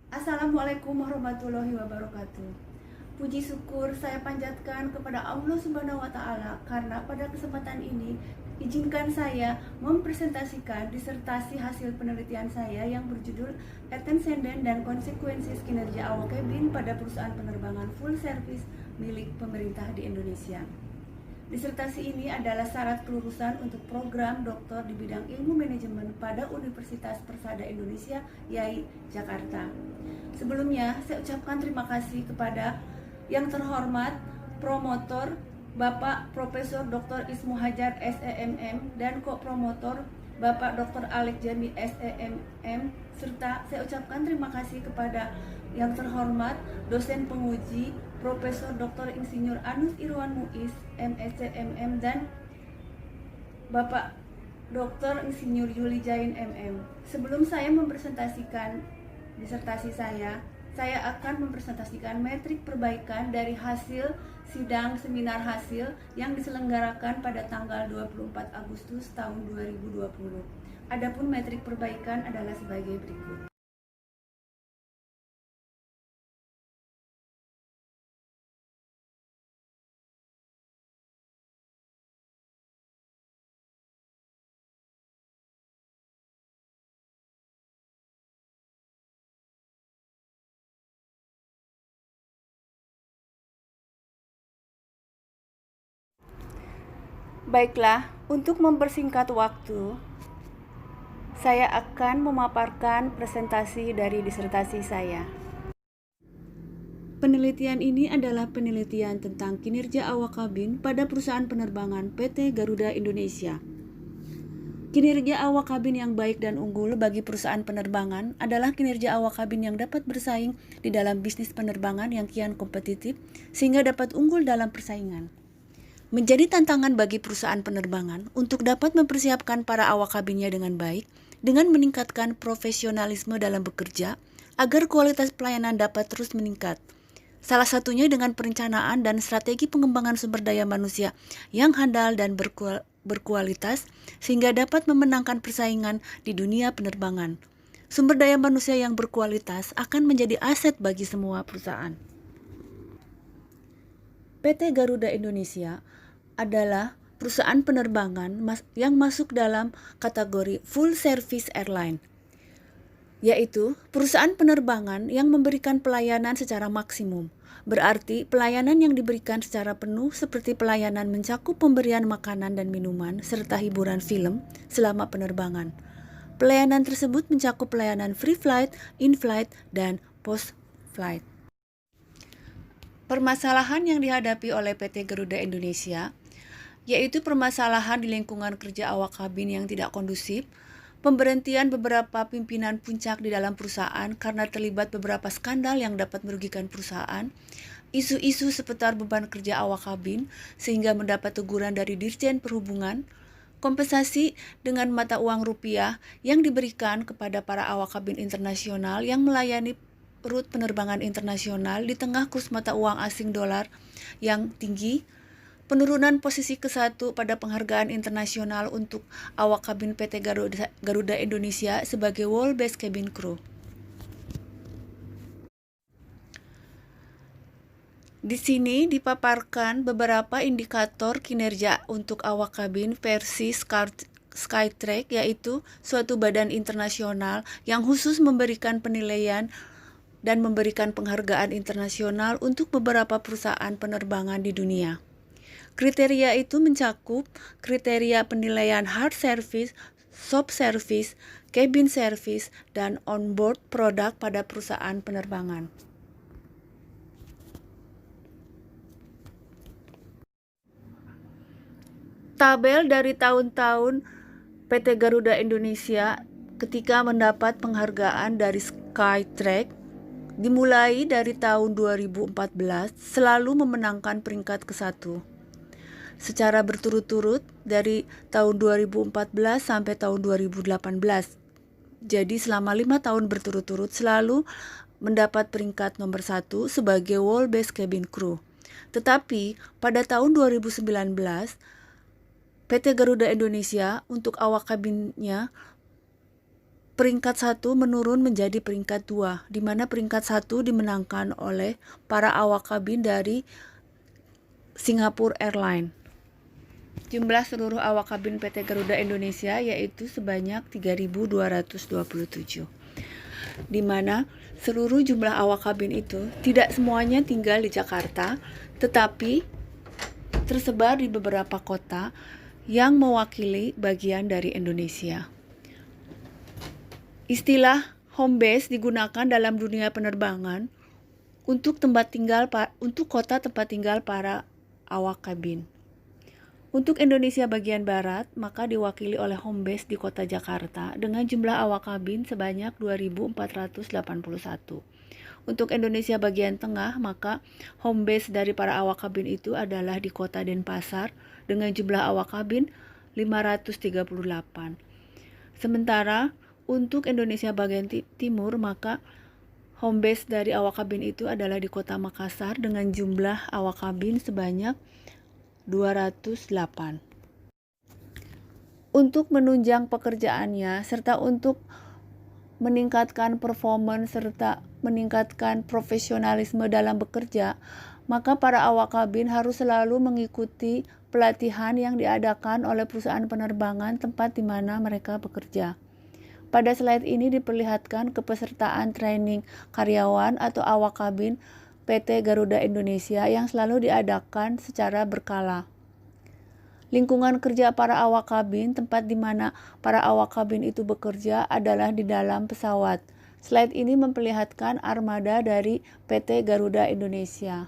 Assalamualaikum warahmatullahi wabarakatuh. Puji syukur saya panjatkan kepada Allah Subhanahu wa taala karena pada kesempatan ini izinkan saya mempresentasikan disertasi hasil penelitian saya yang berjudul Antecedent dan Konsekuensi Kinerja Awak Kabin pada Perusahaan Penerbangan Full Service milik pemerintah di Indonesia. Disertasi ini adalah syarat kelulusan untuk program doktor di bidang ilmu manajemen pada Universitas Persada Indonesia, YAI, Jakarta. Sebelumnya, saya ucapkan terima kasih kepada yang terhormat promotor Bapak Profesor Dr. Ismu Hajar SEMM dan ko-promotor Bapak Dr. Alex Jami SEMM, serta saya ucapkan terima kasih kepada yang terhormat dosen penguji Profesor Dr. Insinyur Anus Irwan Muiz MSc dan Bapak Dr. Insinyur Yuli Jain MM. Sebelum saya mempresentasikan disertasi saya akan mempresentasikan metrik perbaikan dari hasil sidang seminar hasil yang diselenggarakan pada tanggal 24 Agustus tahun 2020. Adapun metrik perbaikan adalah sebagai berikut. Baiklah, untuk mempersingkat waktu, saya akan memaparkan presentasi dari disertasi saya. Penelitian ini adalah penelitian tentang kinerja awak kabin pada perusahaan penerbangan PT Garuda Indonesia. Kinerja awak kabin yang baik dan unggul bagi perusahaan penerbangan adalah kinerja awak kabin yang dapat bersaing di dalam bisnis penerbangan yang kian kompetitif sehingga dapat unggul dalam persaingan. Menjadi tantangan bagi perusahaan penerbangan untuk dapat mempersiapkan para awak kabinnya dengan baik dengan meningkatkan profesionalisme dalam bekerja agar kualitas pelayanan dapat terus meningkat. Salah satunya dengan perencanaan dan strategi pengembangan sumber daya manusia yang handal dan berkualitas sehingga dapat memenangkan persaingan di dunia penerbangan. Sumber daya manusia yang berkualitas akan menjadi aset bagi semua perusahaan. PT Garuda Indonesia adalah perusahaan penerbangan yang masuk dalam kategori full service airline, yaitu perusahaan penerbangan yang memberikan pelayanan secara maksimum. Berarti pelayanan yang diberikan secara penuh seperti pelayanan mencakup pemberian makanan dan minuman serta hiburan film selama penerbangan. Pelayanan tersebut mencakup pelayanan free flight, in-flight, dan post-flight. Permasalahan yang dihadapi oleh PT Garuda Indonesia yaitu permasalahan di lingkungan kerja awak kabin yang tidak kondusif, pemberhentian beberapa pimpinan puncak di dalam perusahaan karena terlibat beberapa skandal yang dapat merugikan perusahaan, isu-isu seputar beban kerja awak kabin sehingga mendapat teguran dari Dirjen Perhubungan, kompensasi dengan mata uang rupiah yang diberikan kepada para awak kabin internasional yang melayani rute penerbangan internasional di tengah kurs mata uang asing dolar yang tinggi, penurunan posisi ke-1 pada penghargaan internasional untuk awak kabin PT Garuda Indonesia sebagai World Best Cabin Crew. Di sini dipaparkan beberapa indikator kinerja untuk awak kabin versi Skytrax, yaitu suatu badan internasional yang khusus memberikan penilaian dan memberikan penghargaan internasional untuk beberapa perusahaan penerbangan di dunia. Kriteria itu mencakup kriteria penilaian hard service, soft service, cabin service, dan onboard product pada perusahaan penerbangan. Tabel dari tahun-tahun PT Garuda Indonesia ketika mendapat penghargaan dari Skytrax dimulai dari tahun 2014 selalu memenangkan peringkat ke-1 secara berturut-turut dari tahun 2014 sampai tahun 2018. Jadi selama 5 tahun berturut-turut selalu mendapat peringkat nomor 1 sebagai World Best Cabin Crew. Tetapi pada tahun 2019 PT Garuda Indonesia untuk awak kabinnya peringkat 1 menurun menjadi peringkat 2, di mana peringkat 1 dimenangkan oleh para awak kabin dari Singapore Airlines. Jumlah seluruh awak kabin PT Garuda Indonesia yaitu sebanyak 3.227, di mana seluruh jumlah awak kabin itu tidak semuanya tinggal di Jakarta, tetapi tersebar di beberapa kota yang mewakili bagian dari Indonesia. Istilah home base digunakan dalam dunia penerbangan untuk kota tempat tinggal para awak kabin. Untuk Indonesia bagian barat, maka diwakili oleh home base di kota Jakarta dengan jumlah awak kabin sebanyak 2.481. Untuk Indonesia bagian tengah, maka home base dari para awak kabin itu adalah di kota Denpasar dengan jumlah awak kabin 538. Sementara untuk Indonesia bagian timur, maka home base dari awak kabin itu adalah di kota Makassar dengan jumlah awak kabin sebanyak 208. Untuk menunjang pekerjaannya serta untuk meningkatkan performance serta meningkatkan profesionalisme dalam bekerja, maka para awak kabin harus selalu mengikuti pelatihan yang diadakan oleh perusahaan penerbangan tempat di mana mereka bekerja. Pada slide ini diperlihatkan kepesertaan training karyawan atau awak kabin PT Garuda Indonesia yang selalu diadakan secara berkala. Lingkungan kerja para awak kabin, tempat di mana para awak kabin itu bekerja adalah di dalam pesawat. Slide ini memperlihatkan armada dari PT Garuda Indonesia.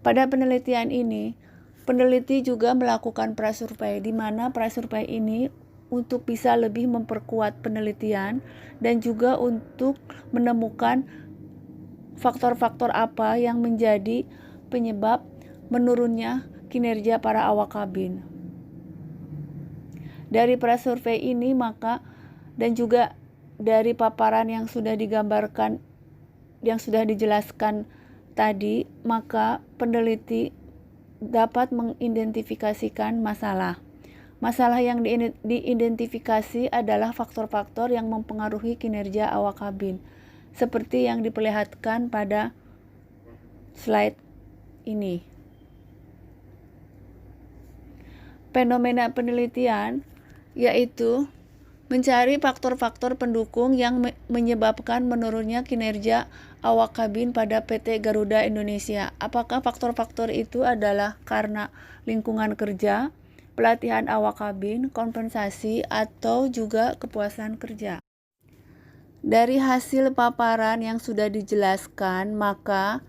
Pada penelitian ini, peneliti juga melakukan prasurvei, di mana prasurvei ini untuk bisa lebih memperkuat penelitian dan juga untuk menemukan faktor-faktor apa yang menjadi penyebab menurunnya kinerja para awak kabin. Dari prasurvei ini maka dan juga dari paparan yang sudah digambarkan, yang sudah dijelaskan tadi, maka peneliti dapat mengidentifikasikan masalah. Masalah yang diidentifikasi adalah faktor-faktor yang mempengaruhi kinerja awak kabin, seperti yang diperlihatkan pada slide ini. Fenomena penelitian yaitu mencari faktor-faktor pendukung yang menyebabkan menurunnya kinerja awak kabin pada PT Garuda Indonesia. Apakah faktor-faktor itu adalah karena lingkungan kerja, pelatihan awak kabin, kompensasi, atau juga kepuasan kerja? Dari hasil paparan yang sudah dijelaskan, maka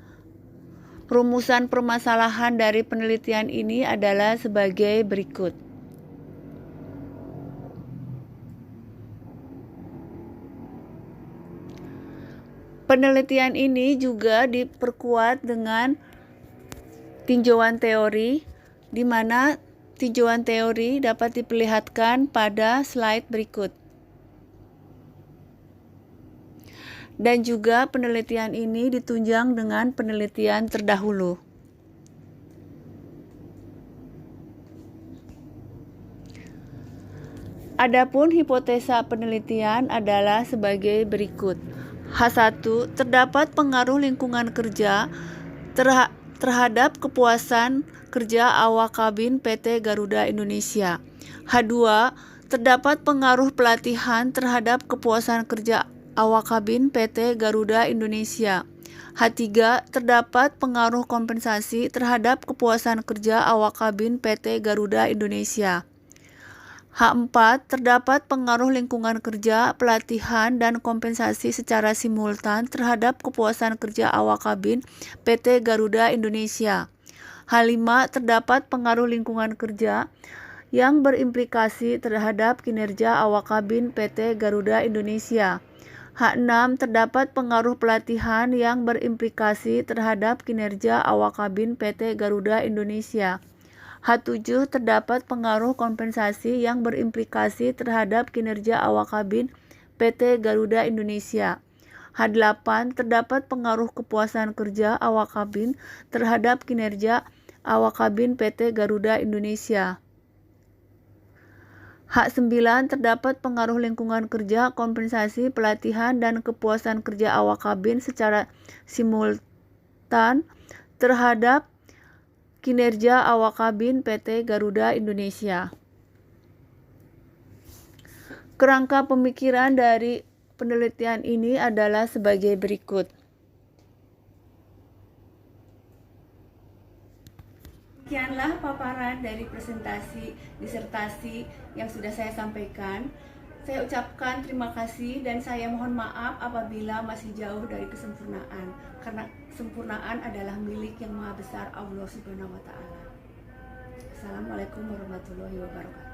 rumusan permasalahan dari penelitian ini adalah sebagai berikut. Penelitian ini juga diperkuat dengan tinjauan teori, di mana tinjauan teori dapat diperlihatkan pada slide berikut. Dan juga penelitian ini ditunjang dengan penelitian terdahulu. Adapun hipotesa penelitian adalah sebagai berikut. H1, terdapat pengaruh lingkungan kerja terhadap kepuasan kerja awak kabin PT Garuda Indonesia. H2, terdapat pengaruh pelatihan terhadap kepuasan kerja awak kabin PT Garuda Indonesia. H3, terdapat pengaruh kompensasi terhadap kepuasan kerja awak kabin PT Garuda Indonesia. H4, terdapat pengaruh lingkungan kerja, pelatihan, dan kompensasi secara simultan terhadap kepuasan kerja awak kabin PT Garuda Indonesia. H5, terdapat pengaruh lingkungan kerja yang berimplikasi terhadap kinerja awak kabin PT Garuda Indonesia. H6, terdapat pengaruh pelatihan yang berimplikasi terhadap kinerja awak kabin PT Garuda Indonesia. H7, terdapat pengaruh kompensasi yang berimplikasi terhadap kinerja awak kabin PT Garuda Indonesia. H8, terdapat pengaruh kepuasan kerja awak kabin terhadap kinerja awak kabin PT Garuda Indonesia. Hak 9, terdapat pengaruh lingkungan kerja, kompensasi, pelatihan, dan kepuasan kerja awak kabin secara simultan terhadap kinerja awak kabin PT Garuda Indonesia. Kerangka pemikiran dari penelitian ini adalah sebagai berikut. Sekianlah paparan dari presentasi disertasi yang sudah saya sampaikan. Saya ucapkan terima kasih dan saya mohon maaf apabila masih jauh dari kesempurnaan, karena kesempurnaan adalah milik yang Maha Besar Allah Subhanahu wa taala. Assalamualaikum warahmatullahi wabarakatuh.